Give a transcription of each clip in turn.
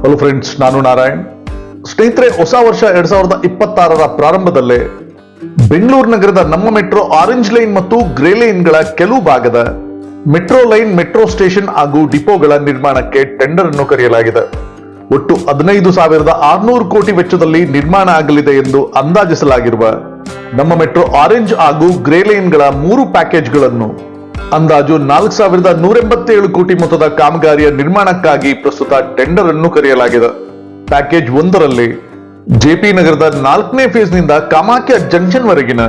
Hello friends, ನಾನು ನಾರಾಯಣ್. ಸ್ನೇಹಿತರೆ, ಹೊಸ ವರ್ಷ 2026ರ ಪ್ರಾರಂಭದಲ್ಲೇ ಬೆಂಗಳೂರು ನಗರದ ನಮ್ಮ ಮೆಟ್ರೋ ಆರೆಂಜ್ ಲೈನ್ ಮತ್ತು ಗ್ರೇ ಲೈನ್ಗಳ ಕೆಲವು ಭಾಗದ ಮೆಟ್ರೋ ಲೈನ್, ಮೆಟ್ರೋ ಸ್ಟೇಷನ್ ಹಾಗೂ ಡಿಪೋಗಳ ನಿರ್ಮಾಣಕ್ಕೆ ಟೆಂಡರ್ ಅನ್ನು ಕರೆಯಲಾಗಿದೆ. ಒಟ್ಟು 15,600 ಕೋಟಿ ವೆಚ್ಚದಲ್ಲಿ ನಿರ್ಮಾಣ ಆಗಲಿದೆ ಎಂದು ಅಂದಾಜಿಸಲಾಗಿರುವ ನಮ್ಮ ಮೆಟ್ರೋ ಆರೆಂಜ್ ಹಾಗೂ ಗ್ರೇ ಲೈನ್ಗಳ 3 ಪ್ಯಾಕೇಜ್ಗಳನ್ನು ಅಂದಾಜು 4,187 ಕೋಟಿ ಮೊತ್ತದ ಕಾಮಗಾರಿಯ ನಿರ್ಮಾಣಕ್ಕಾಗಿ ಪ್ರಸ್ತುತ ಟೆಂಡರ್ ಅನ್ನು ಕರೆಯಲಾಗಿದೆ. ಪ್ಯಾಕೇಜ್ 1ರಲ್ಲಿ ಜೆಪಿ ನಗರದ 4ನೇ ಫೇಸ್ ನಿಂದ ಕಾಮಾಖ್ಯ ಜಂಕ್ಷನ್ ವರೆಗಿನ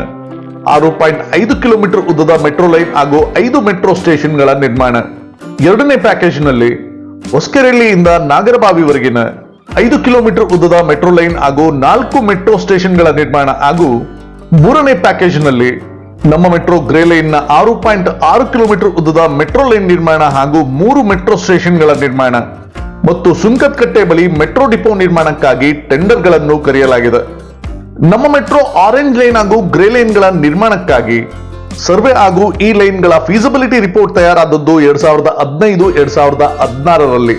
6.5 ಕಿಲೋಮೀಟರ್ ಉದ್ದದ ಮೆಟ್ರೋ ಲೈನ್ ಹಾಗೂ 5 ಮೆಟ್ರೋ ಸ್ಟೇಷನ್ಗಳ ನಿರ್ಮಾಣ. 2ನೇ ಪ್ಯಾಕೇಜ್ನಲ್ಲಿ ಹೊಸಕೆರೆಹಳ್ಳಿಯಿಂದ ನಾಗರಬಾವಿವರೆಗಿನ 5 ಕಿಲೋಮೀಟರ್ ಉದ್ದದ ಮೆಟ್ರೋ ಲೈನ್ ಹಾಗೂ 4 ಮೆಟ್ರೋ ಸ್ಟೇಷನ್ಗಳ ನಿರ್ಮಾಣ ಹಾಗೂ 3ನೇ ಪ್ಯಾಕೇಜ್ನಲ್ಲಿ ನಮ್ಮ ಮೆಟ್ರೋ ಗ್ರೇ ಲೈನ್ ನ 6.6 ಕಿಲೋಮೀಟರ್ ಉದ್ದದ ಮೆಟ್ರೋ ಲೈನ್ ನಿರ್ಮಾಣ ಹಾಗೂ 3 ಮೆಟ್ರೋ ಸ್ಟೇಷನ್ಗಳ ನಿರ್ಮಾಣ ಮತ್ತು ಸುಂಕದಕಟ್ಟೆ ಬಳಿ ಮೆಟ್ರೋ ಡಿಪೋ ನಿರ್ಮಾಣಕ್ಕಾಗಿ ಟೆಂಡರ್ಗಳನ್ನು ಕರೆಯಲಾಗಿದೆ. ನಮ್ಮ ಮೆಟ್ರೋ ಆರೆಂಜ್ ಲೈನ್ ಹಾಗೂ ಗ್ರೇ ಲೈನ್ಗಳ ನಿರ್ಮಾಣಕ್ಕಾಗಿ ಸರ್ವೆ ಹಾಗೂ ಈ ಲೈನ್ಗಳ ಫೀಸಿಬಿಲಿಟಿ ರಿಪೋರ್ಟ್ ತಯಾರಾದದ್ದು 2015-2016ರಲ್ಲಿ.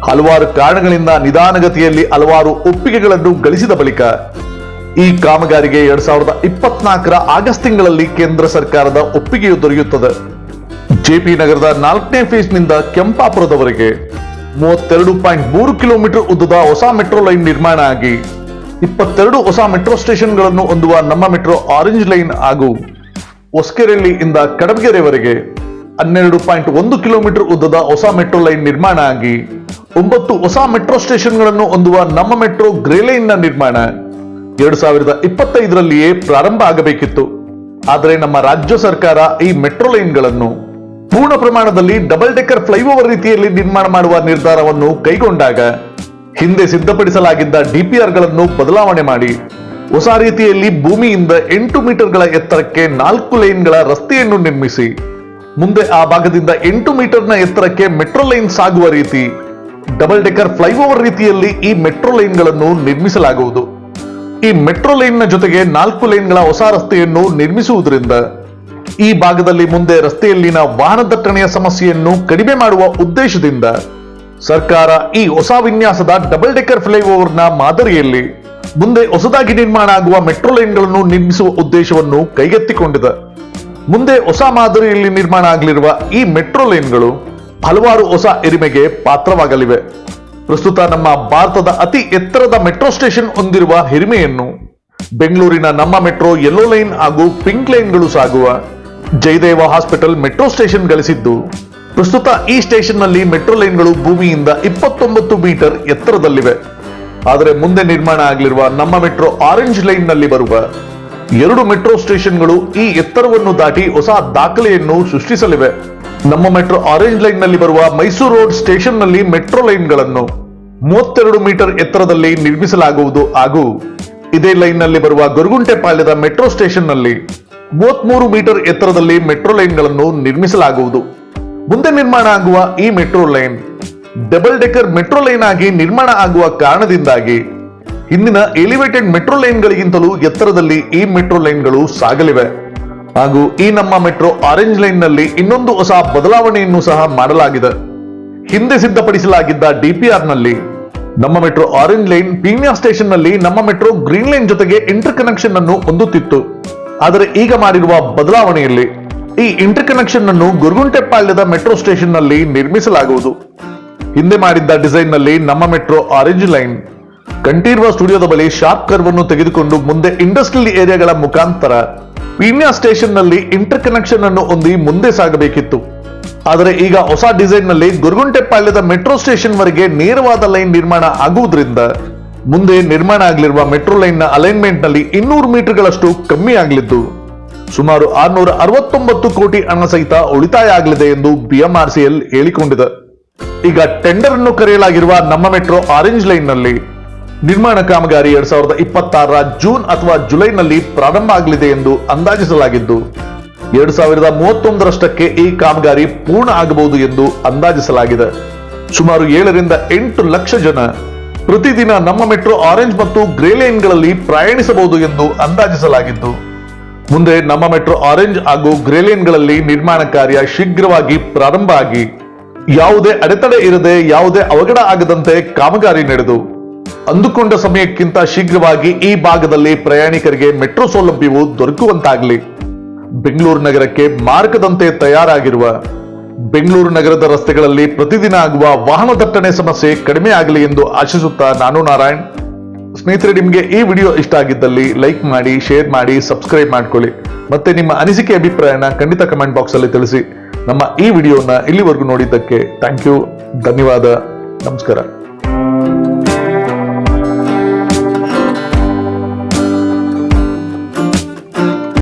ಹಲವಾರು ಕಾರಣಗಳಿಂದ ನಿಧಾನಗತಿಯಲ್ಲಿ ಹಲವಾರು ಒಪ್ಪಿಗೆಗಳನ್ನು ಗಳಿಸಿದ ಬಳಿಕ ಈ ಕಾಮಗಾರಿಗೆ 2024ರ ಆಗಸ್ಟ್ ತಿಂಗಳಲ್ಲಿ ಕೇಂದ್ರ ಸರ್ಕಾರದ ಒಪ್ಪಿಗೆಯು ದೊರೆಯುತ್ತದೆ. ಜೆಪಿ ನಗರದ 4ನೇ ಫೇಸ್ ನಿಂದ ಕೆಂಪಾಪುರದವರೆಗೆ 32.3 ಕಿಲೋಮೀಟರ್ ಉದ್ದದ ಹೊಸ ಮೆಟ್ರೋ ಲೈನ್ ನಿರ್ಮಾಣ ಆಗಿ 22 ಹೊಸ ಮೆಟ್ರೋ ಸ್ಟೇಷನ್ಗಳನ್ನು ಹೊಂದುವ ನಮ್ಮ ಮೆಟ್ರೋ ಆರೆಂಜ್ ಲೈನ್ ಹಾಗೂ ಹೊಸಕೆರೆಹಳ್ಳಿಯಿಂದ ಕಡಬಗೆರೆವರೆಗೆ 12.1 ಕಿಲೋಮೀಟರ್ ಉದ್ದದ ಹೊಸ ಮೆಟ್ರೋ ಲೈನ್ ನಿರ್ಮಾಣ ಆಗಿ 9 ಹೊಸ ಮೆಟ್ರೋ ಸ್ಟೇಷನ್ಗಳನ್ನು ಹೊಂದುವ ನಮ್ಮ ಮೆಟ್ರೋ ಗ್ರೇ ಲೈನ್ ನ ನಿರ್ಮಾಣ 2025ರಲ್ಲಿಯೇ ಪ್ರಾರಂಭ ಆಗಬೇಕಿತ್ತು. ಆದರೆ ನಮ್ಮ ರಾಜ್ಯ ಸರ್ಕಾರ ಈ ಮೆಟ್ರೋ ಲೈನ್ಗಳನ್ನು ಪೂರ್ಣ ಪ್ರಮಾಣದಲ್ಲಿ ಡಬಲ್ ಡೆಕ್ಕರ್ ಫ್ಲೈಓವರ್ ರೀತಿಯಲ್ಲಿ ನಿರ್ಮಾಣ ಮಾಡುವ ನಿರ್ಧಾರವನ್ನು ಕೈಗೊಂಡಾಗ ಹಿಂದೆ ಸಿದ್ಧಪಡಿಸಲಾಗಿದ್ದ ಡಿಪಿಆರ್ ಗಳನ್ನು ಬದಲಾವಣೆ ಮಾಡಿ ಹೊಸ ರೀತಿಯಲ್ಲಿ ಭೂಮಿಯಿಂದ 8 ಮೀಟರ್ಗಳ ಎತ್ತರಕ್ಕೆ 4 ಲೈನ್ಗಳ ರಸ್ತೆಯನ್ನು ನಿರ್ಮಿಸಿ ಮುಂದೆ ಆ ಭಾಗದಿಂದ 8 ಮೀಟರ್ನ ಎತ್ತರಕ್ಕೆ ಮೆಟ್ರೋ ಲೈನ್ ಸಾಗುವ ರೀತಿ ಡಬಲ್ ಡೆಕ್ಕರ್ ಫ್ಲೈಓವರ್ ರೀತಿಯಲ್ಲಿ ಈ ಮೆಟ್ರೋ ಲೈನ್ಗಳನ್ನು ನಿರ್ಮಿಸಲಾಗುವುದು. ಈ ಮೆಟ್ರೋ ಲೈನ್ ನ ಜೊತೆಗೆ 4 ಲೈನ್ಗಳ ಹೊಸ ರಸ್ತೆಯನ್ನು ನಿರ್ಮಿಸುವುದರಿಂದ ಈ ಭಾಗದಲ್ಲಿ ಮುಂದೆ ರಸ್ತೆಯಲ್ಲಿನ ವಾಹನ ದಟ್ಟಣೆಯ ಸಮಸ್ಯೆಯನ್ನು ಕಡಿಮೆ ಮಾಡುವ ಉದ್ದೇಶದಿಂದ ಸರ್ಕಾರ ಈ ಹೊಸ ವಿನ್ಯಾಸದ ಡಬಲ್ ಡೆಕ್ಕರ್ ಫ್ಲೈಓವರ್ ನ ಮಾದರಿಯಲ್ಲಿ ಮುಂದೆ ಹೊಸದಾಗಿ ನಿರ್ಮಾಣ ಆಗುವ ಮೆಟ್ರೋ ಲೈನ್ಗಳನ್ನು ನಿರ್ಮಿಸುವ ಉದ್ದೇಶವನ್ನು ಕೈಗೆತ್ತಿಕೊಂಡಿದೆ. ಮುಂದೆ ಹೊಸ ಮಾದರಿಯಲ್ಲಿ ನಿರ್ಮಾಣ ಆಗಲಿರುವ ಈ ಮೆಟ್ರೋ ಲೈನ್ಗಳು ಹಲವಾರು ಹೊಸ ಹಿರಿಮೆಗೆ ಪಾತ್ರವಾಗಲಿವೆ. ಪ್ರಸ್ತುತ ನಮ್ಮ ಭಾರತದ ಅತಿ ಎತ್ತರದ ಮೆಟ್ರೋ ಸ್ಟೇಷನ್ ಹೊಂದಿರುವ ಹಿರಿಮೆಯನ್ನು ಬೆಂಗಳೂರಿನ ನಮ್ಮ ಮೆಟ್ರೋ ಯೆಲ್ಲೋ ಲೈನ್ ಹಾಗೂ ಪಿಂಕ್ ಲೈನ್ಗಳು ಸಾಗುವ ಜಯದೇವ ಹಾಸ್ಪಿಟಲ್ ಮೆಟ್ರೋ ಸ್ಟೇಷನ್ ಗಳಿಸಿದ್ದು, ಪ್ರಸ್ತುತ ಈ ಸ್ಟೇಷನ್ ನಲ್ಲಿ ಮೆಟ್ರೋ ಲೈನ್ಗಳು ಭೂಮಿಯಿಂದ 29 ಮೀಟರ್ ಎತ್ತರದಲ್ಲಿವೆ. ಆದರೆ ಮುಂದೆ ನಿರ್ಮಾಣ ಆಗಲಿರುವ ನಮ್ಮ ಮೆಟ್ರೋ ಆರೆಂಜ್ ಲೈನ್ ನಲ್ಲಿ ಬರುವ 2 ಮೆಟ್ರೋ ಸ್ಟೇಷನ್ಗಳು ಈ ಎತ್ತರವನ್ನು ದಾಟಿ ಹೊಸ ದಾಖಲೆಯನ್ನು ಸೃಷ್ಟಿಸಲಿವೆ. ನಮ್ಮ ಮೆಟ್ರೋ ಆರೆಂಜ್ ಲೈನ್ ನಲ್ಲಿ ಬರುವ ಮೈಸೂರು ರೋಡ್ ಸ್ಟೇಷನ್ ನಲ್ಲಿ ಮೆಟ್ರೋ ಲೈನ್ಗಳನ್ನು 32 ಮೀಟರ್ ಎತ್ತರದಲ್ಲಿ ನಿರ್ಮಿಸಲಾಗುವುದು ಹಾಗೂ ಇದೇ ಲೈನ್ ನಲ್ಲಿ ಬರುವ ಗೊರಗುಂಟೆಪಾಳ್ಯದ ಮೆಟ್ರೋ ಸ್ಟೇಷನ್ ನಲ್ಲಿ 33 ಮೀಟರ್ ಎತ್ತರದಲ್ಲಿ ಮೆಟ್ರೋ ಲೈನ್ಗಳನ್ನು ನಿರ್ಮಿಸಲಾಗುವುದು. ಮುಂದೆ ನಿರ್ಮಾಣ ಆಗುವ ಈ metro line double decker metro line ಆಗಿ ನಿರ್ಮಾಣ ಆಗುವ ಕಾರಣದಿಂದಾಗಿ ಹಿಂದಿನ ಎಲಿವೇಟೆಡ್ ಮೆಟ್ರೋ ಲೈನ್ಗಳಿಗಿಂತಲೂ ಎತ್ತರದಲ್ಲಿ ಈ ಮೆಟ್ರೋ ಲೈನ್ಗಳು ಸಾಗಲಿವೆ. ಹಾಗೂ ಈ ನಮ್ಮ ಮೆಟ್ರೋ ಆರೆಂಜ್ ಲೈನ್ ನಲ್ಲಿ ಇನ್ನೊಂದು ಹೊಸ ಬದಲಾವಣೆಯನ್ನು ಸಹ ಮಾಡಲಾಗಿದೆ. ಹಿಂದೆ ಸಿದ್ಧಪಡಿಸಲಾಗಿದ್ದ ಡಿಪಿಆರ್ ನಲ್ಲಿ ನಮ್ಮ metro orange line Peenya station ನಲ್ಲಿ ನಮ್ಮ ಮೆಟ್ರೋ ಗ್ರೀನ್ ಲೈನ್ ಜೊತೆಗೆ ಇಂಟರ್ ಕನೆಕ್ಷನ್ ಅನ್ನು ಹೊಂದುತ್ತಿತ್ತು. ಆದರೆ ಈಗ ಮಾಡಿರುವ ಬದಲಾವಣೆಯಲ್ಲಿ ಈ ಇಂಟರ್ ಕನೆಕ್ಷನ್ ಅನ್ನು ಗೊರಗುಂಟೆಪಾಳ್ಯದ ಮೆಟ್ರೋ ಸ್ಟೇಷನ್ ನಲ್ಲಿ ನಿರ್ಮಿಸಲಾಗುವುದು. ಹಿಂದೆ ಮಾಡಿದ್ದ ಡಿಸೈನ್ ನಲ್ಲಿ ನಮ್ಮ ಮೆಟ್ರೋ ಆರೆಂಜ್ ಲೈನ್ ಕಂಠೀರವ ಸ್ಟುಡಿಯೋದ ಬಳಿ ಶಾರ್ಪ್ ಕರ್ವ್ ಅನ್ನು ತೆಗೆದುಕೊಂಡು ಮುಂದೆ ಇಂಡಸ್ಟ್ರಿಯಲ್ ಏರಿಯಾಗಳ ಮುಖಾಂತರ ಪೀಣ್ಯ ಸ್ಟೇಷನ್ ನಲ್ಲಿ ಇಂಟರ್ ಕನೆಕ್ಷನ್ ಅನ್ನು ಹೊಂದಿ ಮುಂದೆ ಸಾಗಬೇಕಿತ್ತು. ಆದರೆ ಈಗ ಹೊಸ ಡಿಸೈನ್ ನಲ್ಲಿ ಗೊರಗುಂಟೆಪಾಳ್ಯದ ಮೆಟ್ರೋ ಸ್ಟೇಷನ್ ವರೆಗೆ ನೇರವಾದ ಲೈನ್ ನಿರ್ಮಾಣ ಆಗುವುದರಿಂದ ಮುಂದೆ ನಿರ್ಮಾಣ ಆಗಲಿರುವ ಮೆಟ್ರೋ ಲೈನ್ ನ ಅಲೈನ್ಮೆಂಟ್ ನಲ್ಲಿ 200 ಮೀಟರ್ಗಳಷ್ಟು ಕಮ್ಮಿ ಆಗಲಿದ್ದು ಸುಮಾರು 669 ಕೋಟಿ ಹಣ ಸಹಿತ ಉಳಿತಾಯ ಆಗಲಿದೆ ಎಂದು ಬಿಎಂಆರ್ಸಿಎಲ್ ಹೇಳಿಕೊಂಡಿದೆ. ಈಗ ಟೆಂಡರ್ ಅನ್ನು ಕರೆಯಲಾಗಿರುವ ನಮ್ಮ ಮೆಟ್ರೋ ಆರೆಂಜ್ ಲೈನ್ ನಲ್ಲಿ ನಿರ್ಮಾಣ ಕಾಮಗಾರಿ 2026ರ ಜೂನ್ ಅಥವಾ ಜುಲೈನಲ್ಲಿ ಪ್ರಾರಂಭ ಆಗಲಿದೆ ಎಂದು ಅಂದಾಜಿಸಲಾಗಿದ್ದು 2031ರಷ್ಟಕ್ಕೆ ಈ ಕಾಮಗಾರಿ ಪೂರ್ಣ ಆಗಬಹುದು ಎಂದು ಅಂದಾಜಿಸಲಾಗಿದೆ. ಸುಮಾರು 7ರಿಂದ 8 ಲಕ್ಷ ಜನ ಪ್ರತಿದಿನ ನಮ್ಮ ಮೆಟ್ರೋ ಆರೆಂಜ್ ಮತ್ತು ಗ್ರೇ ಲೈನ್ಗಳಲ್ಲಿ ಪ್ರಯಾಣಿಸಬಹುದು ಎಂದು ಅಂದಾಜಿಸಲಾಗಿದ್ದು ಮುಂದೆ ನಮ್ಮ ಮೆಟ್ರೋ ಆರೆಂಜ್ ಹಾಗೂ ಗ್ರೇ ಲೈನ್ಗಳಲ್ಲಿ ನಿರ್ಮಾಣ ಕಾರ್ಯ ಶೀಘ್ರವಾಗಿ ಪ್ರಾರಂಭ ಆಗಿ ಯಾವುದೇ ಅಡೆತಡೆ ಇರದೆ ಯಾವುದೇ ಅವಘಡ ಆಗದಂತೆ ಕಾಮಗಾರಿ ನಡೆದು ಅಂದುಕೊಂಡ ಸಮಯಕ್ಕಿಂತ ಶೀಘ್ರವಾಗಿ ಈ ಭಾಗದಲ್ಲಿ ಪ್ರಯಾಣಿಕರಿಗೆ ಮೆಟ್ರೋ ಸೌಲಭ್ಯವು ದೊರಕುವಂತಾಗಲಿ. ಬೆಂಗಳೂರು ನಗರಕ್ಕೆ ಮಾರ್ಗದಂತೆ ತಯಾರಾಗಿರುವ ಬೆಂಗಳೂರು ನಗರದ ರಸ್ತೆಗಳಲ್ಲಿ ಪ್ರತಿದಿನ ಆಗುವ ವಾಹನ ದಟ್ಟಣೆ ಸಮಸ್ಯೆ ಕಡಿಮೆ ಆಗಲಿ ಎಂದು ಆಶಿಸುತ್ತಾ ನಾನು ನಾರಾಯಣ್. ಸ್ನೇಹಿತರೆ, ನಿಮಗೆ ಈ ವಿಡಿಯೋ ಇಷ್ಟ ಆಗಿದ್ದಲ್ಲಿ ಲೈಕ್ ಮಾಡಿ, ಶೇರ್ ಮಾಡಿ, ಸಬ್ಸ್ಕ್ರೈಬ್ ಮಾಡ್ಕೊಳ್ಳಿ. ಮತ್ತೆ ನಿಮ್ಮ ಅನಿಸಿಕೆ ಅಭಿಪ್ರಾಯನ ಖಂಡಿತ ಕಮೆಂಟ್ ಬಾಕ್ಸ್ ಅಲ್ಲಿ ತಿಳಿಸಿ. ನಮ್ಮ ಈ ವಿಡಿಯೋನ ಇಲ್ಲಿವರೆಗೂ ನೋಡಿದ್ದಕ್ಕೆ ಥ್ಯಾಂಕ್ ಯು, ಧನ್ಯವಾದ, ನಮಸ್ಕಾರ.